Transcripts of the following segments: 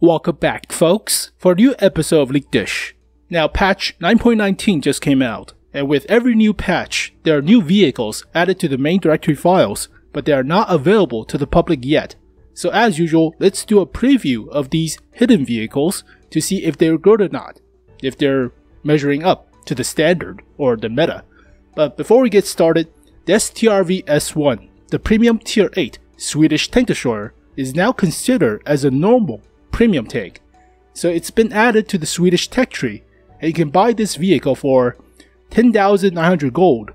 Welcome back, folks, for a new episode of Leak Dish. Now, patch 9.19 just came out, and with every new patch, there are new vehicles added to the main directory files, but they are not available to the public yet. So as usual, let's do a preview of these hidden vehicles to see if they're good or not, if they're measuring up to the standard or the meta. But before we get started, the Strv S1, the premium tier 8 Swedish tank destroyer, is now considered as a normal premium tank. So it's been added to the Swedish tech tree, and you can buy this vehicle for 10,900 gold,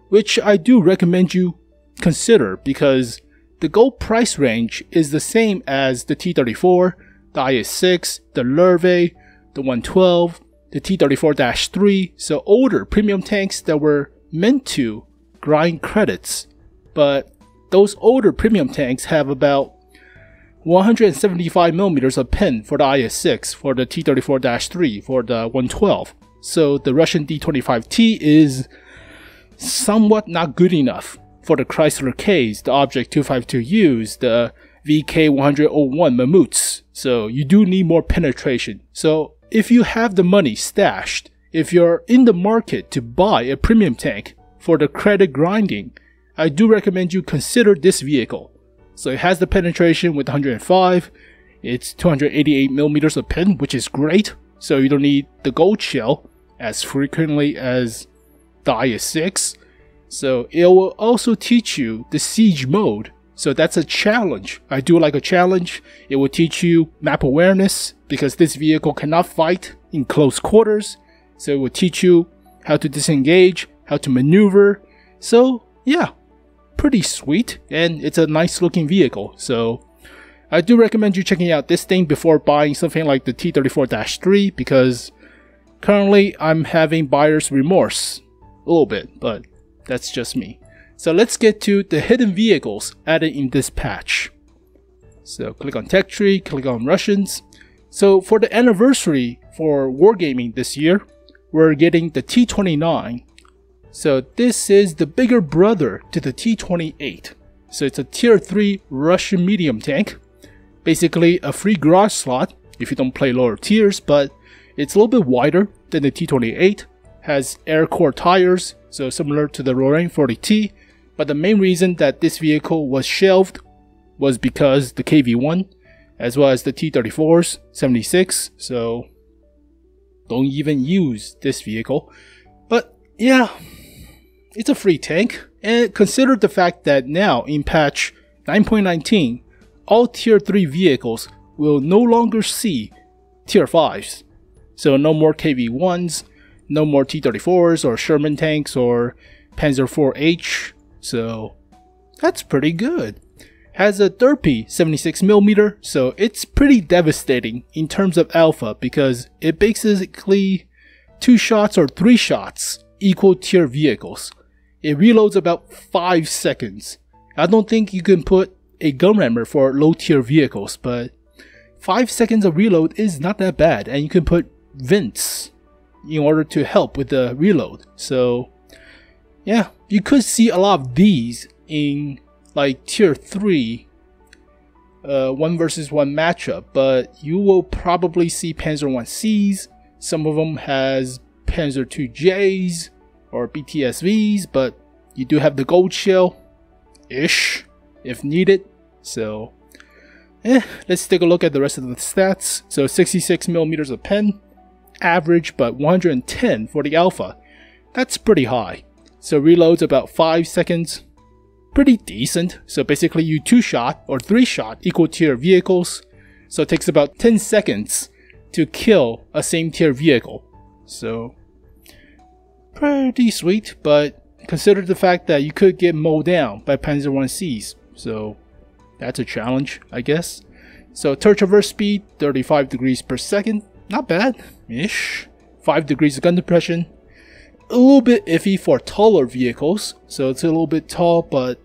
which I do recommend you consider because the gold price range is the same as the T-34, the IS-6, the Lurve, the 112, the T-34-3, so older premium tanks that were meant to grind credits. But those older premium tanks have about 175mm of pen for the IS-6, for the T-34-3, for the 112. So the Russian D-25T is somewhat not good enough for the Chrysler Ks, the Object 252Us, the VK101 Mammuts. So you do need more penetration. So if you have the money stashed, if you're in the market to buy a premium tank for the credit grinding, I do recommend you consider this vehicle. So it has the penetration with 105, it's 288mm of pen, which is great, so you don't need the gold shell as frequently as the IS-6. So it will also teach you the siege mode, so that's a challenge. I do like a challenge. It will teach you map awareness, because this vehicle cannot fight in close quarters, so it will teach you how to disengage, how to maneuver. So yeah, pretty sweet, and it's a nice looking vehicle, so I do recommend you checking out this thing before buying something like the T-34-3, because currently I'm having buyer's remorse a little bit, but that's just me. So let's get to the hidden vehicles added in this patch. So click on tech tree, click on Russians. So for the anniversary for wargaming this year, we're getting the T-29. So this is the bigger brother to the T-28. So it's a tier 3 Russian medium tank. Basically a free garage slot if you don't play lower tiers, but it's a little bit wider than the T-28. Has air core tires, so similar to the Lorraine 40T. But the main reason that this vehicle was shelved was because the KV-1 as well as the T-34's 76. So don't even use this vehicle. But yeah, it's a free tank, and consider the fact that now in patch 9.19, all tier 3 vehicles will no longer see tier 5s. So no more KV-1s, no more T-34s or Sherman tanks or Panzer IV-H, so that's pretty good. Has a derpy 76mm, so it's pretty devastating in terms of alpha because it basically 2 shots or 3 shots equal tier vehicles. It reloads about 5 seconds. I don't think you can put a gun rammer for low tier vehicles, but 5 seconds of reload is not that bad, and you can put vents in order to help with the reload. So yeah, you could see a lot of these in like tier 3 1 versus 1 matchup, but you will probably see Panzer 1Cs. Some of them has Panzer 2Js or BTSVs, but you do have the gold shell ish if needed. So let's take a look at the rest of the stats. So 66mm of pen, average, but 110 for the alpha. That's pretty high. So reloads about 5 seconds, pretty decent. So basically you 2-shot or 3-shot equal tier vehicles, so it takes about 10 seconds to kill a same tier vehicle. So pretty sweet, but consider the fact that you could get mowed down by Panzer 1Cs, so that's a challenge, I guess. So turret traverse speed 35 degrees per second, not bad ish. 5 degrees of gun depression, a little bit iffy for taller vehicles, so it's a little bit tall, but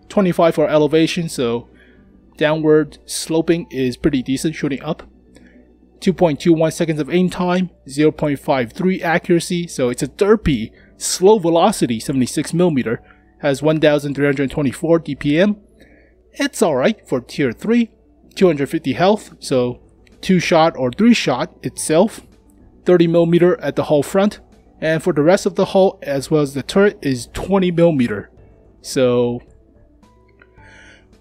25 for elevation, so downward sloping is pretty decent shooting up. 2.21 seconds of aim time, 0.53 accuracy, so it's a derpy, slow velocity 76mm, has 1324 DPM. It's alright for tier 3. 250 health, so 2-shot or 3-shot itself. 30mm at the hull front, and for the rest of the hull as well as the turret is 20mm. So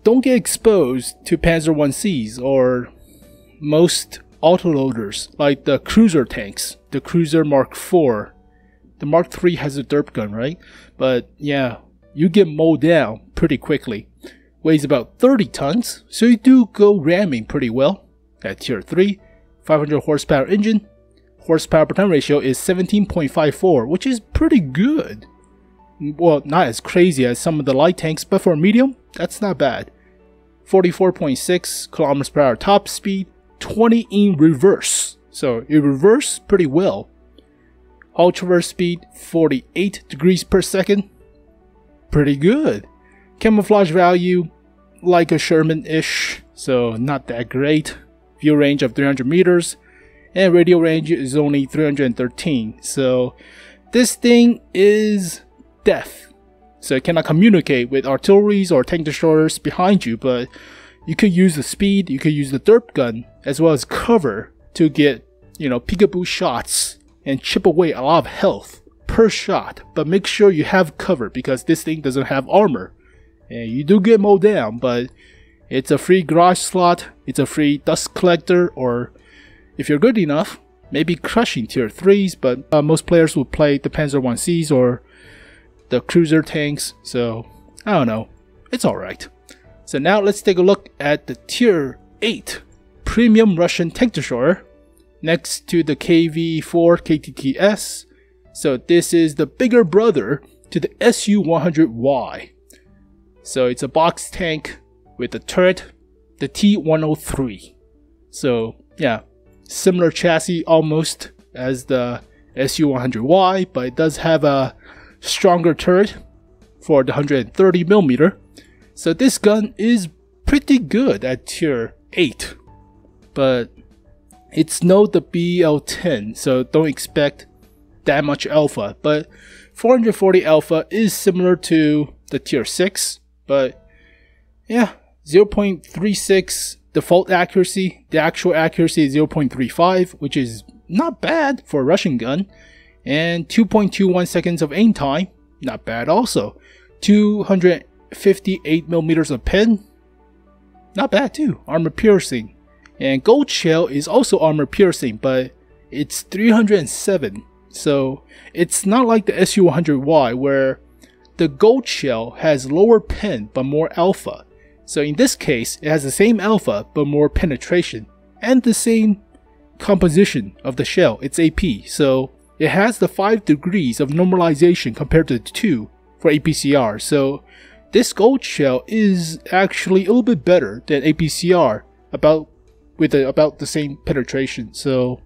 don't get exposed to Panzer 1Cs or most autoloaders like the cruiser tanks, the cruiser Mark IV. The Mark III has a derp gun, right? But yeah, you get mowed down pretty quickly. Weighs about 30 tons, so you do go ramming pretty well. At tier 3, 500 horsepower engine. Horsepower per ton ratio is 17.54, which is pretty good. Well, not as crazy as some of the light tanks, but for medium, that's not bad. 44.6 kilometers per hour top speed, 20 in reverse. So it reverses pretty well. Hull traverse speed, 48 degrees per second. Pretty good. Camouflage value, like a Sherman-ish, so not that great. View range of 300 meters. And radio range is only 313, so this thing is deaf. So it cannot communicate with artilleries or tank destroyers behind you, but you could use the speed, you could use the derp gun, as well as cover to get, peekaboo shots and chip away a lot of health per shot. But make sure you have cover because this thing doesn't have armor. And you do get mowed down, but it's a free garage slot, it's a free dust collector, or if you're good enough, maybe crushing tier 3s, but most players will play the Panzer 1Cs or the cruiser tanks, so I don't know, it's alright. So now let's take a look at the tier 8 premium Russian tank destroyer next to the KV-4 KTTS. So this is the bigger brother to the Su-100Y. So it's a box tank with the turret, the T-103. So yeah, similar chassis almost as the Su-100Y, but it does have a stronger turret for the 130mm. So this gun is pretty good at tier 8, but it's not the BL-10, so don't expect that much alpha. But 440 alpha is similar to the tier 6, but yeah, 0.36 default accuracy. The actual accuracy is 0.35, which is not bad for a Russian gun. And 2.21 seconds of aim time, not bad also. 258mm of pen, not bad too. Armor piercing. And gold shell is also armor piercing, but it's 307. So it's not like the Su-100Y where the gold shell has lower pen but more alpha. So in this case, it has the same alpha but more penetration and the same composition of the shell. It's AP, so it has the 5 degrees of normalization compared to the 2 for APCR. So this gold shell is actually a little bit better than APCR with about the same penetration. So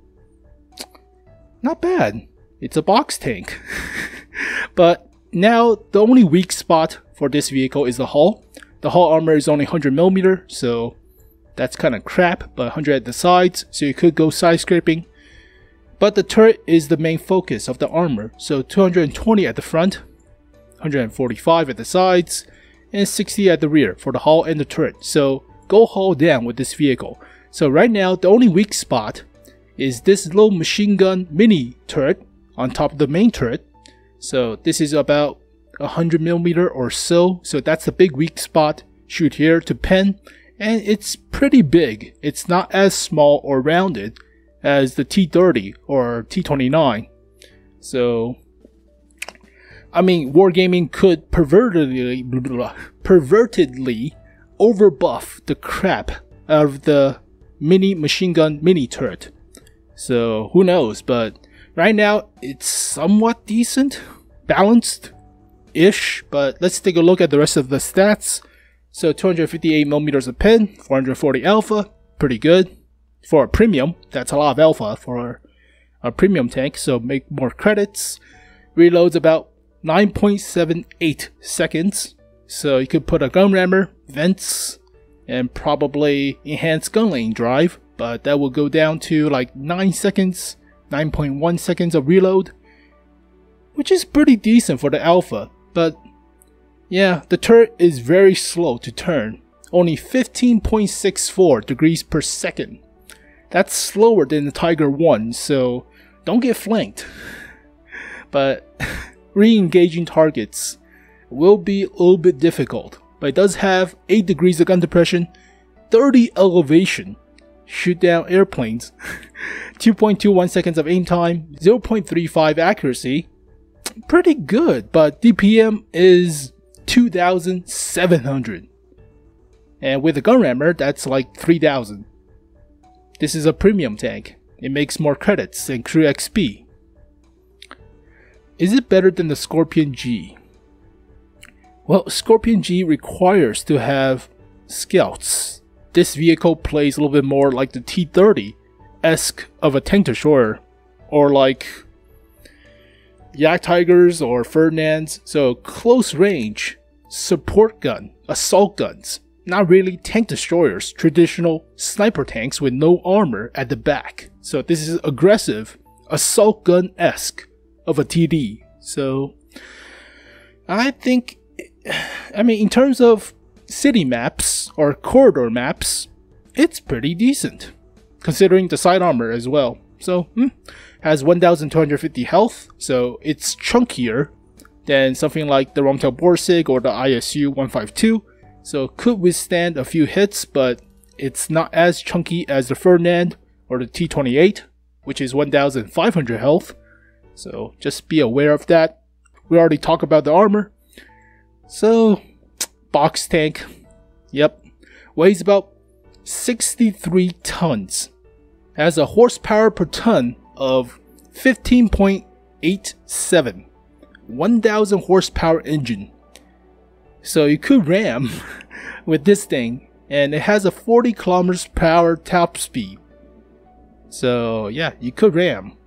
not bad. It's a box tank. But now the only weak spot for this vehicle is the hull. The hull armor is only 100mm, so that's kind of crap, but 100 at the sides, so you could go side scraping. But the turret is the main focus of the armor, so 220 at the front, 145 at the sides, and 60 at the rear for the hull and the turret. So go hull down with this vehicle. So right now the only weak spot is this little machine gun mini turret on top of the main turret. So this is about 100mm or so, so that's the big weak spot. Shoot here to pen, and it's pretty big. It's not as small or rounded as the T30 or T29. So I mean, wargaming could pervertedly overbuff the crap out of the mini machine gun mini turret. So who knows, but right now it's somewhat decent, balanced-ish, but let's take a look at the rest of the stats. So 258mm of pen, 440 alpha, pretty good. For a premium, that's a lot of alpha for a premium tank, so make more credits. Reloads about 9.78 seconds, so you could put a gun rammer, vents, and probably enhanced gun lane drive, but that will go down to like 9 seconds, 9.1 seconds of reload, which is pretty decent for the alpha. But yeah, the turret is very slow to turn, only 15.64 degrees per second. That's slower than the Tiger 1, so don't get flanked. But re-engaging targets will be a little bit difficult. But it does have 8 degrees of gun depression, 30 elevation, shoot down airplanes, 2.21 seconds of aim time, 0.35 accuracy. Pretty good, but DPM is 2,700. And with a gun rammer, that's like 3,000. This is a premium tank. It makes more credits and crew XP. Is it better than the Scorpion G? Well, Scorpion G requires to have scouts. This vehicle plays a little bit more like the T-30-esque of a tank destroyer, or like Yak Tigers or Ferdinands. So close range, support gun, assault guns. Not really tank destroyers, traditional sniper tanks with no armor at the back. So this is aggressive, assault gun-esque of a TD. So I think, in terms of city maps or corridor maps, it's pretty decent, considering the side armor as well. So has 1,250 health, so it's chunkier than something like the Romtel Borsig or the ISU 152. So could withstand a few hits, but it's not as chunky as the Ferdinand or the T28, which is 1,500 health. So just be aware of that. We already talked about the armor. So box tank, yep, weighs about 63 tons. Has a horsepower per ton of 15.87. 1,000 horsepower engine. So you could ram with this thing, and it has a 40 kilometers per hour top speed. So yeah, you could ram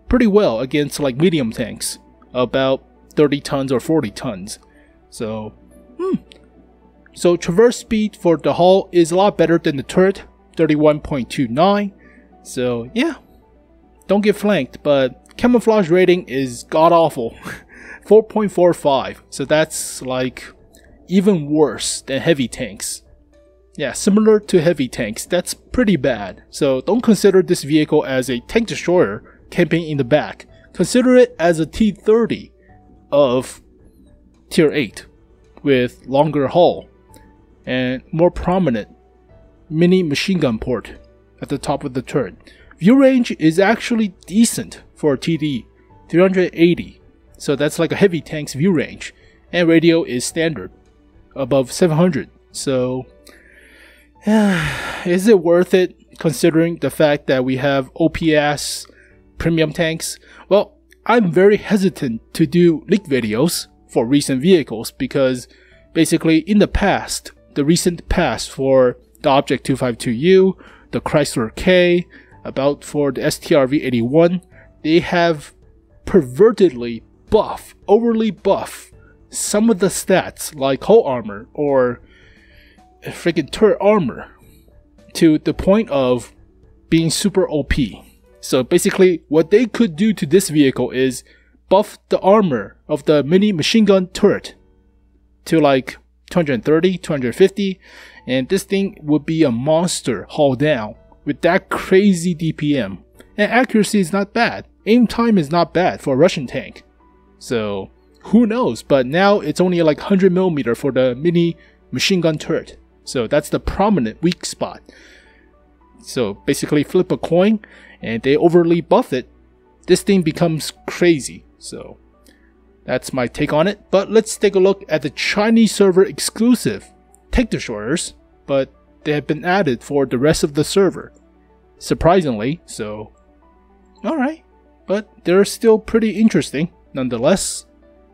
pretty well against like medium tanks, about 30 tons or 40 tons. So traverse speed for the hull is a lot better than the turret, 31.29. So yeah, don't get flanked, but camouflage rating is god awful, 4.45. So that's like even worse than heavy tanks. Yeah, similar to heavy tanks, that's pretty bad. So don't consider this vehicle as a tank destroyer camping in the back. Consider it as a T-30 of tier 8 with longer hull and more prominent mini machine gun port at the top of the turret. View range is actually decent for a TD, 380. So that's like a heavy tank's view range. And radio is standard, above 700. So is it worth it considering the fact that we have OPS premium tanks? Well, I'm very hesitant to do leak videos for recent vehicles because basically in the past, the recent past for the Object 252U, the Chrysler K, about for the STRV-81, they have pervertedly overly buff some of the stats like hull armor or freaking turret armor to the point of being super OP. So basically what they could do to this vehicle is buff the armor of the mini machine gun turret to like 230, 250, and this thing would be a monster haul down with that crazy DPM. And accuracy is not bad. Aim time is not bad for a Russian tank. So who knows, but now it's only like 100mm for the mini machine gun turret. So that's the prominent weak spot. So basically flip a coin and they overly buff it, this thing becomes crazy. So that's my take on it. But let's take a look at the Chinese server exclusive tank destroyers, but they have been added for the rest of the server, surprisingly. So alright, but they're still pretty interesting nonetheless,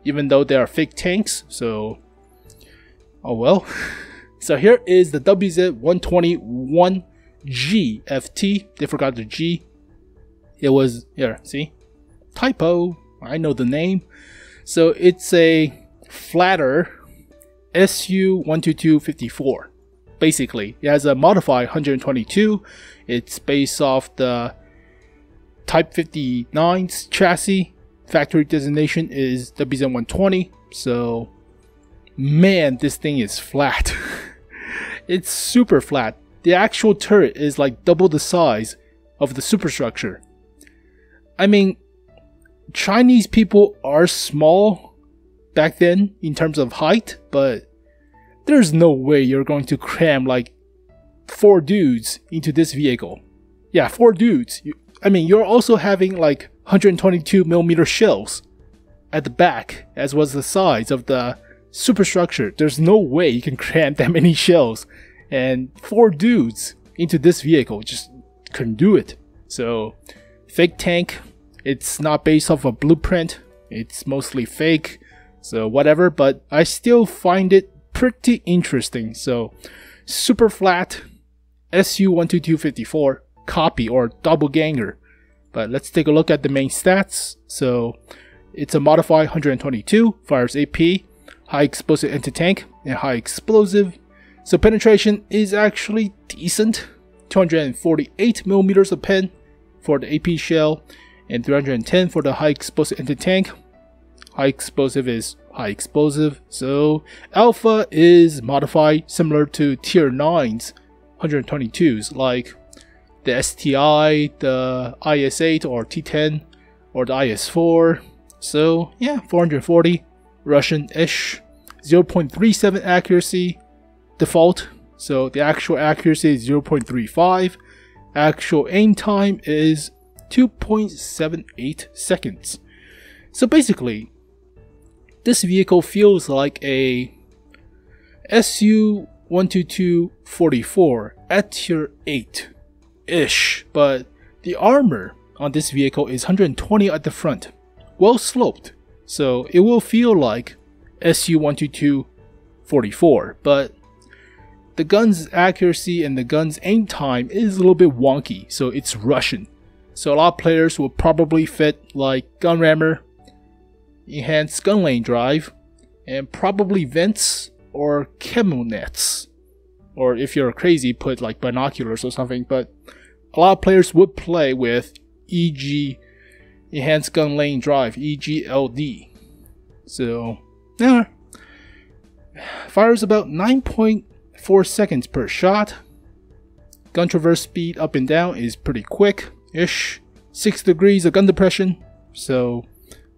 even though they are fake tanks. So oh well. So here is the WZ-111 GFT. They forgot the G. It was here, see, typo, I know the name. So it's a flatter SU-122-54. Basically, it has a modified 122. It's based off the Type 59's chassis. Factory designation is WZ-120. So man, this thing is flat. It's super flat. The actual turret is like double the size of the superstructure. I mean, Chinese people are small back then in terms of height, but there's no way you're going to cram like 4 dudes into this vehicle. Yeah, 4 dudes. I mean, you're also having like 122mm shells at the back, as was the size of the superstructure. There's no way you can cram that many shells and 4 dudes into this vehicle. Just couldn't do it. So, fake tank. It's not based off a blueprint. It's mostly fake. So whatever, but I still find it pretty interesting. So, super flat Su-122-54 copy or doppelganger. But let's take a look at the main stats. So, it's a modified 122, fires AP, high explosive anti-tank, and high explosive. So penetration is actually decent. 248mm of pen for the AP shell, and 310 for the high explosive anti-tank. High explosive is high explosive. So Alpha is modified similar to Tier 9's 122s, like the STI, the IS-8 or T10, or the IS-4. So yeah, 440 Russian-ish, 0.37 accuracy default. So the actual accuracy is 0.35. Actual aim time is 2.78 seconds. So basically, this vehicle feels like a Su-122-44 at Tier 8-ish, but the armor on this vehicle is 120 at the front, well sloped, so it will feel like Su-122-44, but the gun's accuracy and the gun's aim time is a little bit wonky, so it's Russian. So a lot of players will probably fit like gun rammer, enhanced gun lane drive, and probably vents or camo nets. Or if you're crazy, put like binoculars or something, but a lot of players would play with EG, enhanced gun lane drive, EGLD. So, yeah. Fires about 9.4 seconds per shot. Gun traverse speed up and down is pretty quick-ish. 6 degrees of gun depression, so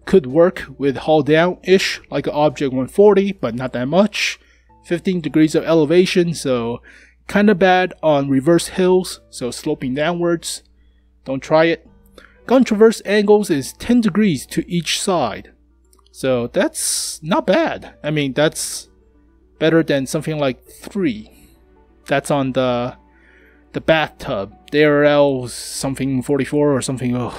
could work with hull down-ish, like an Object 140, but not that much. 15 degrees of elevation, so kinda bad on reverse hills, so sloping downwards. Don't try it. Gun traverse angles is 10 degrees to each side, so that's not bad. I mean, that's better than something like 3. That's on the bathtub. The ARL something 44 or something. Oh.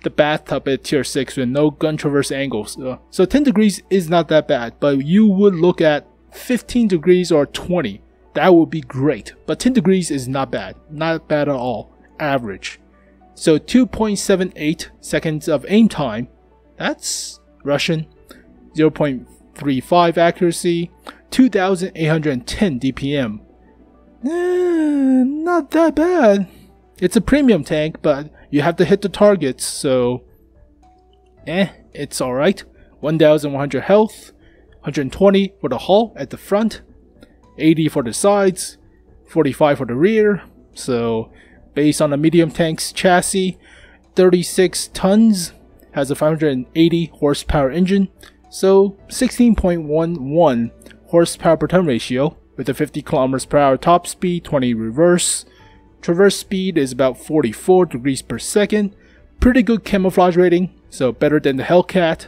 The bathtub at Tier 6 with no gun traverse angles. So 10 degrees is not that bad, but you would look at 15 degrees or 20. That would be great. But 10 degrees is not bad. Not bad at all. Average. So 2.78 seconds of aim time. That's Russian. 0.35 accuracy. 2,810 DPM. Not that bad. It's a premium tank, but you have to hit the targets, so it's alright. 1,100 health, 120 for the hull at the front, 80 for the sides, 45 for the rear. So based on the medium tank's chassis, 36 tons, has a 580 horsepower engine, so 16.11 horsepower per ton ratio with a 50 kilometers per hour top speed, 20 reverse. Traverse speed is about 44 degrees per second. Pretty good camouflage rating, so better than the Hellcat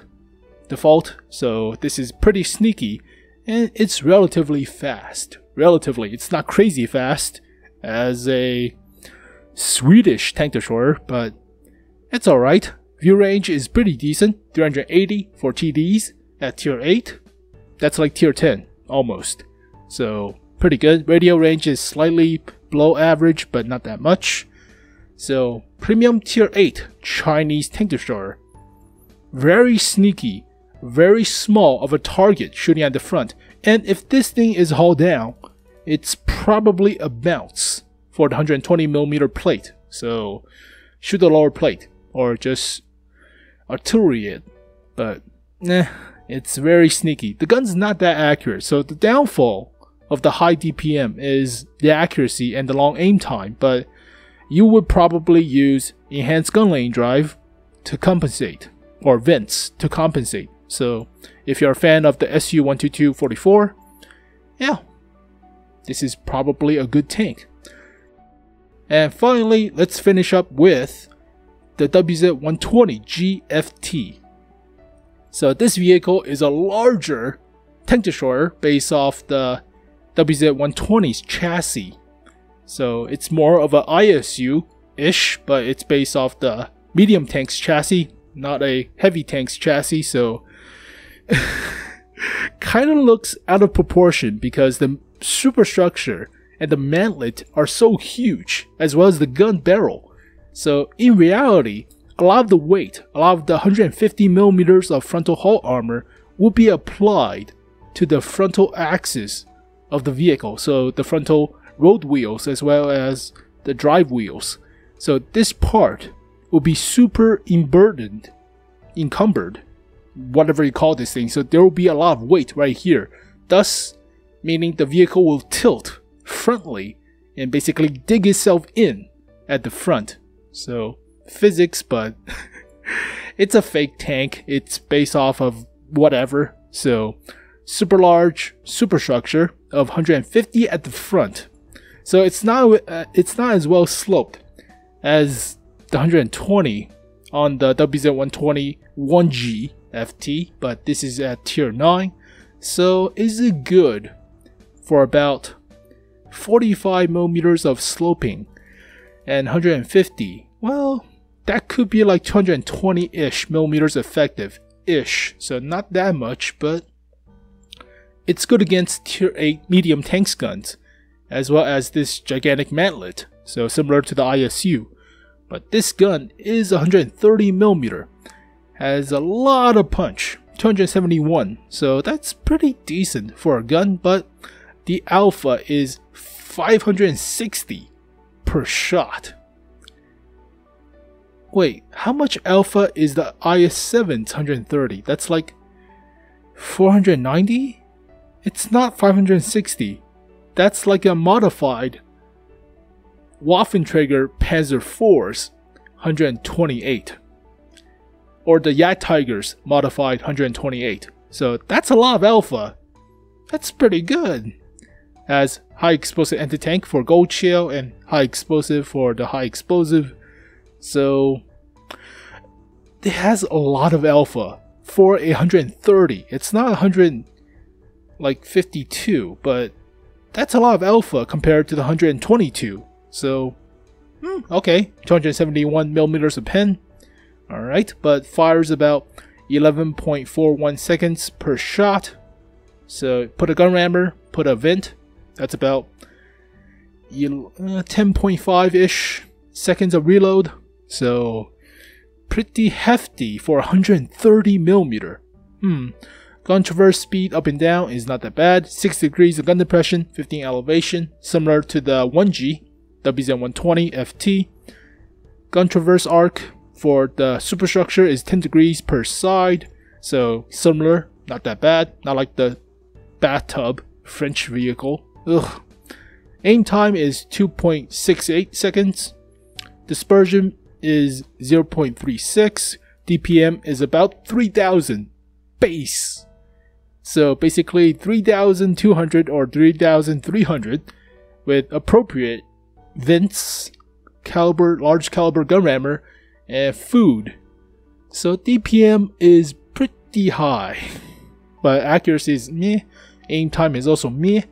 default. So this is pretty sneaky, and it's relatively fast. Relatively, it's not crazy fast as a Swedish tank destroyer, but it's alright. View range is pretty decent, 380 for TDs at Tier 8. That's like Tier 10, almost. So pretty good. Radio range is slightly below average, but not that much. So premium Tier 8 Chinese tank destroyer. Very sneaky, very small of a target shooting at the front. And if this thing is hull down, it's probably a bounce for the 120mm plate. So shoot the lower plate or just artillery it. But it's very sneaky. The gun's not that accurate, so the downfall of the high DPM is the accuracy and the long aim time, but you would probably use enhanced gun lane drive to compensate, or vents to compensate. So if you're a fan of the SU-122-44, yeah, this is probably a good tank. And finally, let's finish up with the WZ-120 GFT. So this vehicle is a larger tank destroyer based off the WZ-120's chassis. So it's more of a ISU-ish, but it's based off the medium tank's chassis, not a heavy tank's chassis, so kind of looks out of proportion because the superstructure and the mantlet are so huge, as well as the gun barrel. So in reality, a lot of the weight, a lot of the 150mm of frontal hull armor will be applied to the frontal axis of the vehicle, so the frontal road wheels as well as the drive wheels. So this part will be super encumbered, whatever you call this thing. So there will be a lot of weight right here, thus meaning the vehicle will tilt frontally and basically dig itself in at the front. So physics, but it's a fake tank. It's based off of whatever. So super large superstructure of 150 at the front. So it's not as well sloped as the 120 on the WZ-120 1G FT, but this is at tier 9. So is it good for about 45mm of sloping and 150? Well, that could be like 220-ish millimeters effective-ish, so not that much, but it's good against tier 8 medium tanks guns, as well as this gigantic mantlet, so similar to the ISU. But this gun is 130mm, has a lot of punch, 271, so that's pretty decent for a gun, but the alpha is 560 per shot. Wait, how much alpha is the IS-7's 130? That's like 490? It's not 560. That's like a modified Waffenträger Panzer IV's 128. Or the Jagdtiger's modified 128. So that's a lot of alpha. That's pretty good. Has high explosive anti-tank for Gold Shell and high explosive for the high explosive. So it has a lot of alpha for 130. It's not 152, but that's a lot of alpha compared to the 122. So okay, 271mm of pen. Alright, but fires about 11.41 seconds per shot. So put a gun rammer, put a vent. That's about 10.5-ish seconds of reload. So pretty hefty for 130mm. Gun traverse speed up and down is not that bad. 6 degrees of gun depression, 15 elevation, similar to the 1G WZ-120 FT. Gun traverse arc for the superstructure is 10 degrees per side, so similar, not that bad, not like the bathtub French vehicle. Ugh. Aim time is 2.68 seconds. Dispersion is 0.36. DPM is about 3000 base. So basically 3200 or 3300 with appropriate vents, caliber, large caliber gun rammer, and food. So DPM is pretty high, but accuracy is meh. Aim time is also meh.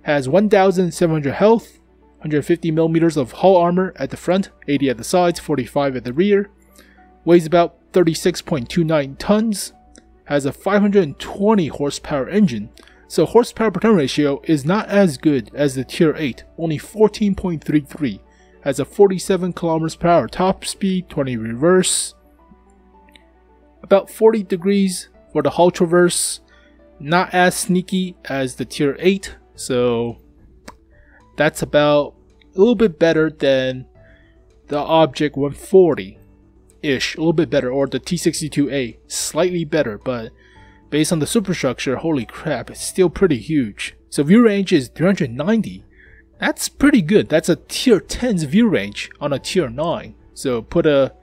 Has 1700 health, 150mm of hull armor at the front, 80 at the sides, 45 at the rear. Weighs about 36.29 tons. Has a 520 horsepower engine, so horsepower per ton ratio is not as good as the tier 8, only 14.33. Has a 47 km/h top speed, 20 reverse. About 40 degrees for the hull traverse. Not as sneaky as the tier 8, so that's about a little bit better than the Object 140-ish, a little bit better, or the T62A, slightly better, but based on the superstructure, holy crap, it's still pretty huge. So view range is 390. That's pretty good. That's a tier 10's view range on a tier 9. So put a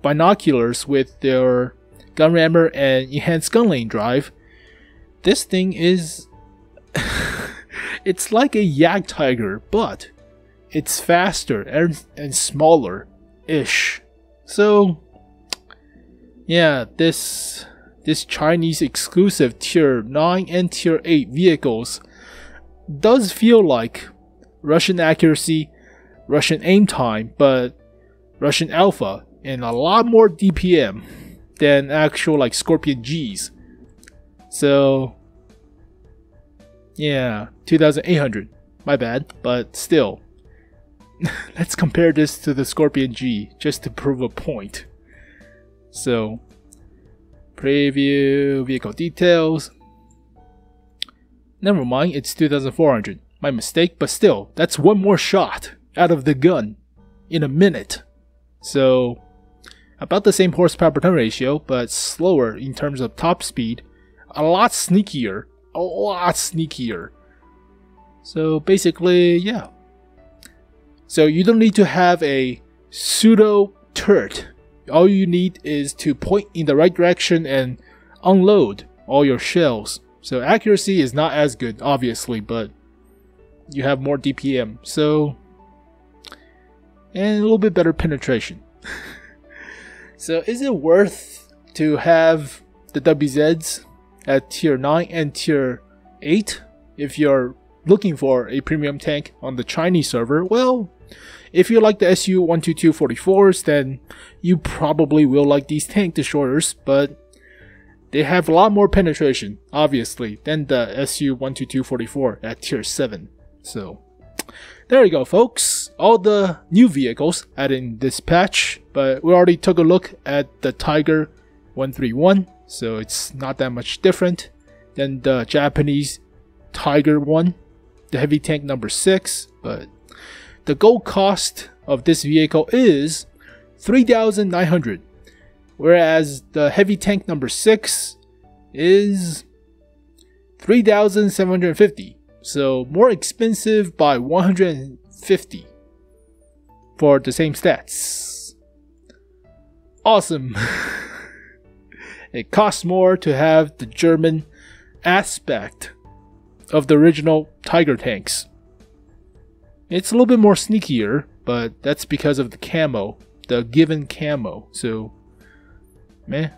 binoculars with their gun rammer and enhanced gun lane drive. This thing is it's like a Yak Tiger, but it's faster and smaller ish. So yeah, this Chinese exclusive tier 9 and tier 8 vehicles does feel like Russian accuracy, Russian aim time, but Russian alpha and a lot more DPM than actual like Scorpion Gs. So yeah, 2800. My bad, but still. Let's compare this to the Scorpion G just to prove a point. So, preview, vehicle details. Never mind, it's 2400. My mistake, but still, that's one more shot out of the gun in a minute. So, about the same horsepower per ton ratio, but slower in terms of top speed. A lot sneakier. A lot sneakier. So basically, yeah. So you don't need to have a pseudo turret. All you need is to point in the right direction and unload all your shells. So accuracy is not as good, obviously, but you have more DPM. So, and a little bit better penetration. So is it worth to have the WZs at tier 9 and tier 8 if you're looking for a premium tank on the Chinese server? Well, if you like the SU-12244s, then you probably will like these tank destroyers, but they have a lot more penetration, obviously, than the SU-12244 at tier 7. So, there you go, folks. All the new vehicles added in this patch, but we already took a look at the Tiger 131. So it's not that much different than the Japanese Tiger 1, the heavy tank number 6, but the gold cost of this vehicle is 3,900, whereas the heavy tank number 6 is 3,750, so more expensive by 150 for the same stats. Awesome. It costs more to have the German aspect of the original Tiger tanks. It's a little bit more sneakier, but that's because of the camo, the given camo. So, meh.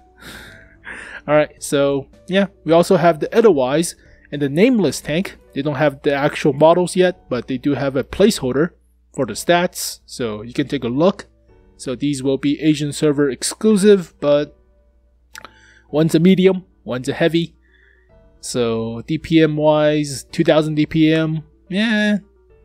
Alright, so yeah, we also have the Edelweiss and the Nameless tank. They don't have the actual models yet, but they do have a placeholder for the stats, so you can take a look. So these will be Asian server exclusive, but one's a medium, one's a heavy. So DPM wise, 2000 DPM, yeah,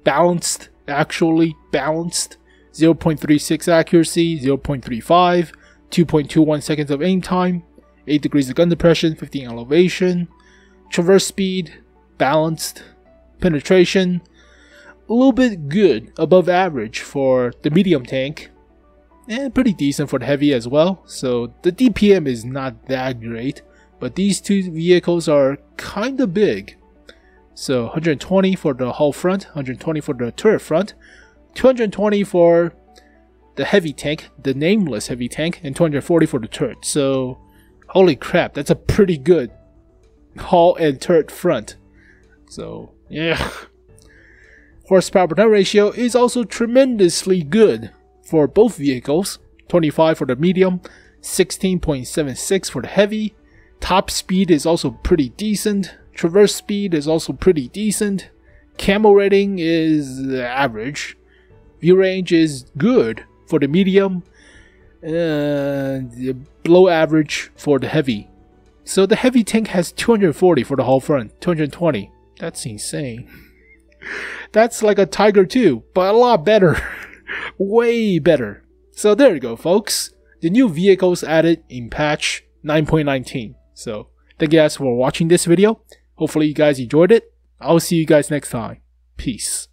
balanced, actually balanced. 0.36 accuracy, 0.35, 2.21 seconds of aim time, 8 degrees of gun depression, 15 elevation, traverse speed, balanced, penetration, a little bit good, above average for the medium tank, and pretty decent for the heavy as well. So the DPM is not that great, but these two vehicles are kinda big. So 120 for the hull front, 120 for the turret front, 220 for the heavy tank, the Nameless heavy tank, and 240 for the turret. So holy crap, that's a pretty good hull and turret front. So yeah, horsepower per ton ratio is also tremendously good for both vehicles. 25 for the medium, 16.76 for the heavy. Top speed is also pretty decent. Traverse speed is also pretty decent. Camo rating is average. View range is good for the medium. Below average for the heavy. So the heavy tank has 240 for the hull front. 220. That's insane. That's like a Tiger 2, but a lot better. Way better. So there you go, folks. The new vehicles added in patch 9.19. So thank you guys for watching this video. Hopefully you guys enjoyed it. I'll see you guys next time. Peace.